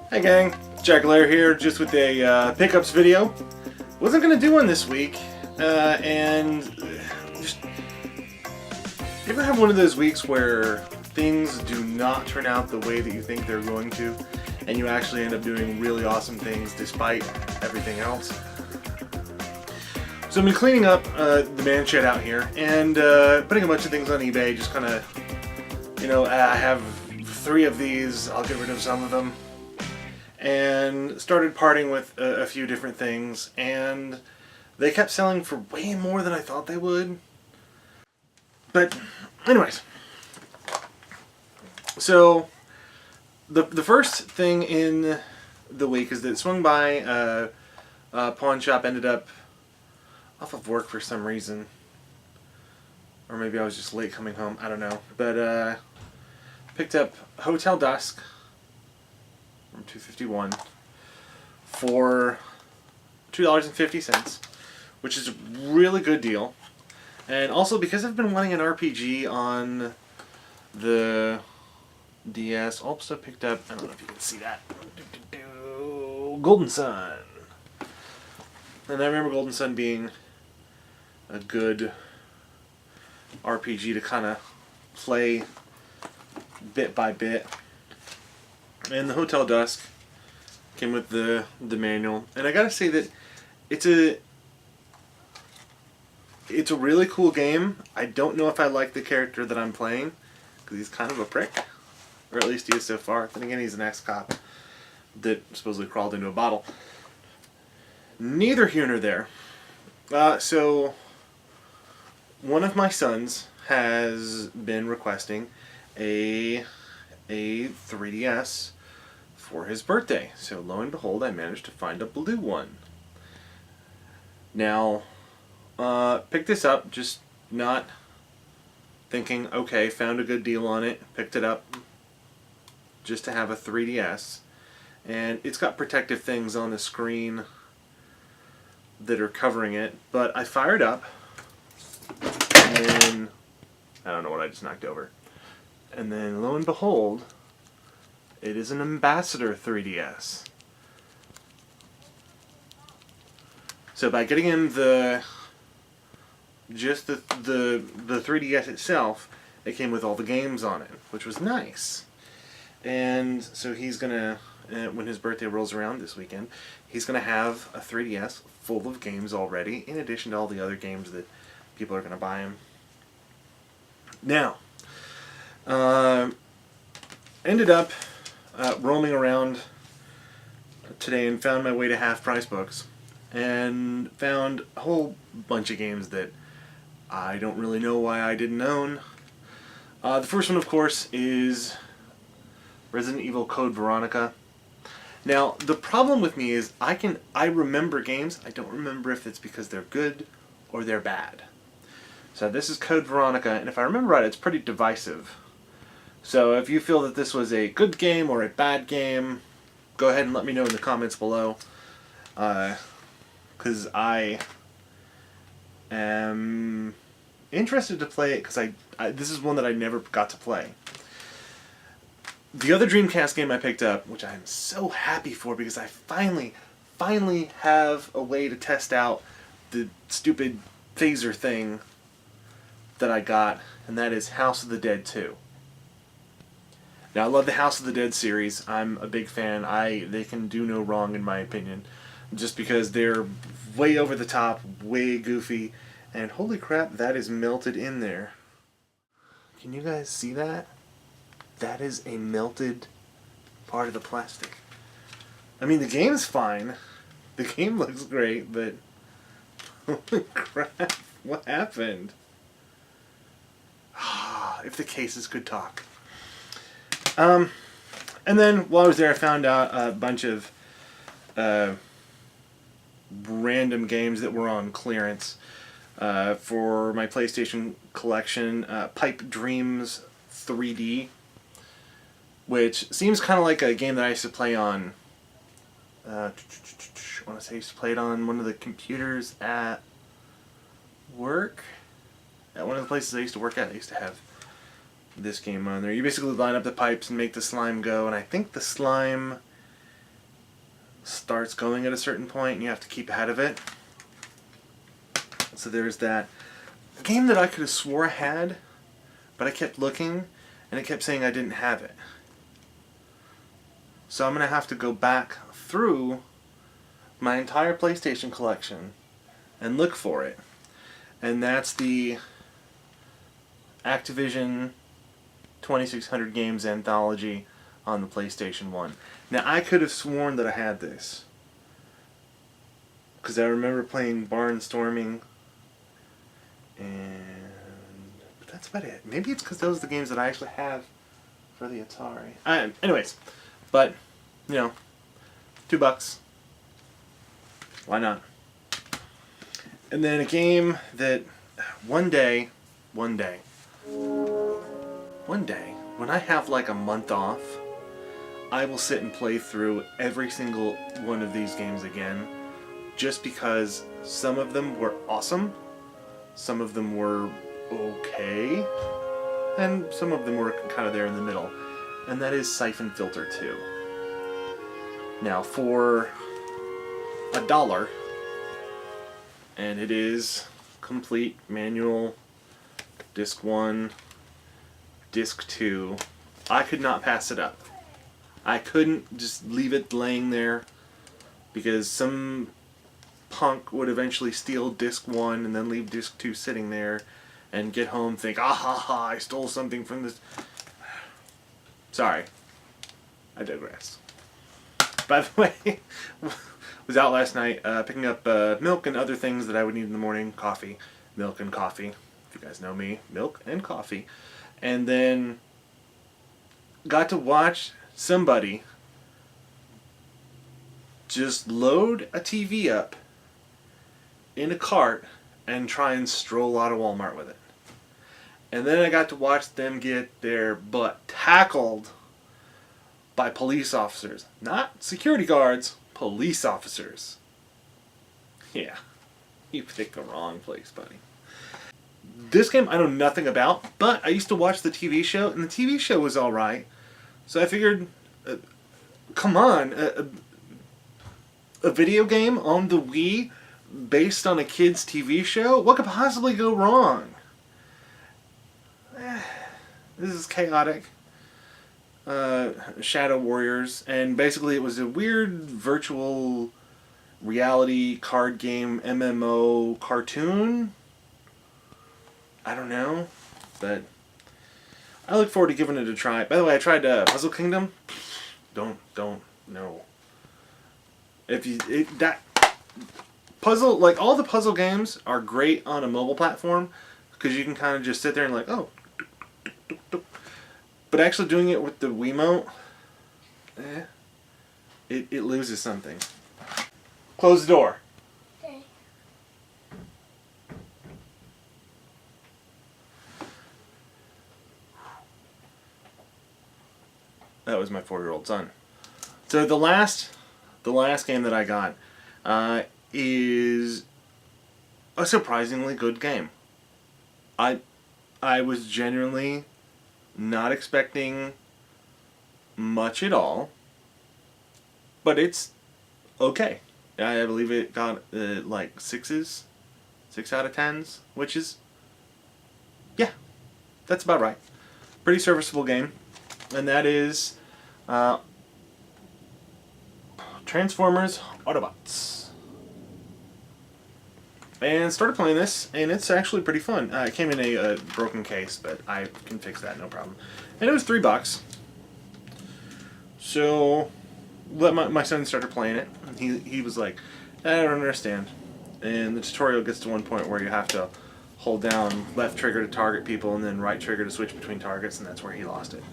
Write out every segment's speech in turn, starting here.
Hey gang, Jack Lair here, just with a pickups video. Wasn't gonna do one this week, and just you ever have one of those weeks where things do not turn out the way that you think they're going to, and you actually end up doing really awesome things despite everything else? So I've been cleaning up the man shed out here and putting a bunch of things on eBay, just kind of, I have 3 of these, I'll get rid of some of them. And started parting with a few different things, and they kept selling for way more than I thought they would. But anyways, so the first thing in the week is that it swung by a pawn shop, ended up off of work for some reason, or maybe I was just late coming home, I don't know, but picked up Hotel Dusk from $2.51 for $2.50, which is a really good deal. And also because I've been wanting an RPG on the DS, also picked up, I don't know if you can see that, Golden Sun. And I remember Golden Sun being a good RPG to kind of play bit by bit. And the Hotel Dusk came with the manual, and I gotta say that it's a really cool game. I don't know if I like the character that I'm playing, because he's kind of a prick, or at least he is so far. Then again, he's an ex-cop that supposedly crawled into a bottle. Neither here nor there. So one of my sons has been requesting a 3DS for his birthday. So lo and behold, I managed to find a blue one. Now, picked this up, just not thinking, okay, found a good deal on it, picked it up just to have a 3DS. And it's got protective things on the screen that are covering it, but I fired up, and then, I don't know what I just knocked over. And then lo and behold, it is an Ambassador 3DS. So by getting him the 3DS itself, it came with all the games on it, which was nice. And so he's gonna, when his birthday rolls around this weekend, he's gonna have a 3DS full of games already, in addition to all the other games that people are gonna buy him. Now, ended up roaming around today and found my way to Half Price Books and found a whole bunch of games that I don't really know why I didn't own. The first one, of course, is Resident Evil Code Veronica. Now, the problem with me is I remember games, I don't remember if it's because they're good or they're bad. So this is Code Veronica, and if I remember right, it's pretty divisive. So if you feel that this was a good game or a bad game, go ahead and let me know in the comments below. Because I am interested to play it, because this is one that I never got to play. The other Dreamcast game I picked up, which I am so happy for because I finally have a way to test out the stupid phaser thing that I got, and that is House of the Dead 2. Now, I love the House of the Dead series. I'm a big fan. They can do no wrong, in my opinion, just because they're way over the top, way goofy, and holy crap, that is melted in there. Can you guys see that? That is a melted part of the plastic. I mean, the game's fine. The game looks great, but holy crap, what happened? If the cases could talk. And then while I was there, I found out a bunch of random games that were on clearance for my PlayStation collection. Pipe Dreams 3D, which seems kind of like a game that I used to play on. I want to say I used to play it on one of the computers at work. At one of the places I used to work at, I used to have this game on there. You basically line up the pipes and make the slime go, and I think the slime starts going at a certain point and you have to keep ahead of it. So there's that. A game that I could have swore I had, but I kept looking and it kept saying I didn't have it. So I'm going to have to go back through my entire PlayStation collection and look for it. And that's the Activision 2600 Games Anthology on the PlayStation 1. Now, I could have sworn that I had this, because I remember playing Barnstorming, but that's about it. Maybe it's because those are the games that I actually have for the Atari. Anyways, but, you know, $2. Why not? And then a game that one day, when I have like a month off, I will sit and play through every single one of these games again, just because some of them were awesome, some of them were okay, and some of them were kind of there in the middle. And that is Siphon Filter 2. Now, for $1, and it is complete manual, disc 1, disc 2. I could not pass it up. I couldn't just leave it laying there, because some punk would eventually steal disc 1 and then leave disc 2 sitting there and get home, think, ah ha ha, I stole something from this. Sorry, I digress. By the way, was out last night picking up milk and other things that I would need in the morning. Coffee, milk and coffee. If you guys know me, milk and coffee. And then got to watch somebody just load a TV up in a cart and try and stroll out of Walmart with it. And then I got to watch them get their butt tackled by police officers. Not security guards, police officers. Yeah, you picked the wrong place, buddy. This game I know nothing about, but I used to watch the TV show, and the TV show was alright. So I figured, come on, a video game on the Wii based on a kid's TV show? What could possibly go wrong? This is chaotic. Shadow Warriors, and basically it was a weird virtual reality card game MMO cartoon. I don't know, but I look forward to giving it a try. By the way, I tried Puzzle Kingdom. Don't no. That puzzle, like all the puzzle games are great on a mobile platform because you can kind of just sit there and like, oh. But actually doing it with the Wiimote, it loses something. Close the door. Okay. That was my 4-year-old son. So the last game that I got is a surprisingly good game. I was genuinely not expecting much at all, but it's okay. I believe it got like 6s, 6 out of 10s, which is, yeah, that's about right. Pretty serviceable game, and that is Transformers Autobots. And started playing this, and it's actually pretty fun. It came in a broken case, but I can fix that, no problem. And it was $3. So, let my son started playing it. He was like, I don't understand. And the tutorial gets to one point where you have to hold down left trigger to target people, and then right trigger to switch between targets, and that's where he lost it.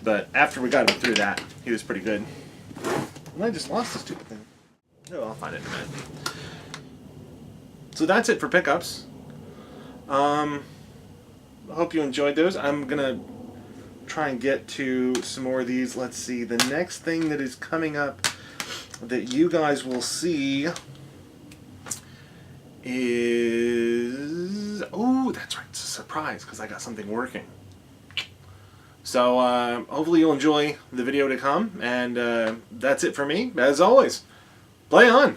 But after we got him through that, he was pretty good. And I just lost the stupid thing. Oh, I'll find it in a minute. So that's it for pickups. I hope you enjoyed those. I'm gonna try and get to some more of these. Let's see. The next thing that is coming up that you guys will see is... Oh, that's right. It's a surprise because I got something working. So hopefully you'll enjoy the video to come. And that's it for me. As always, Play on.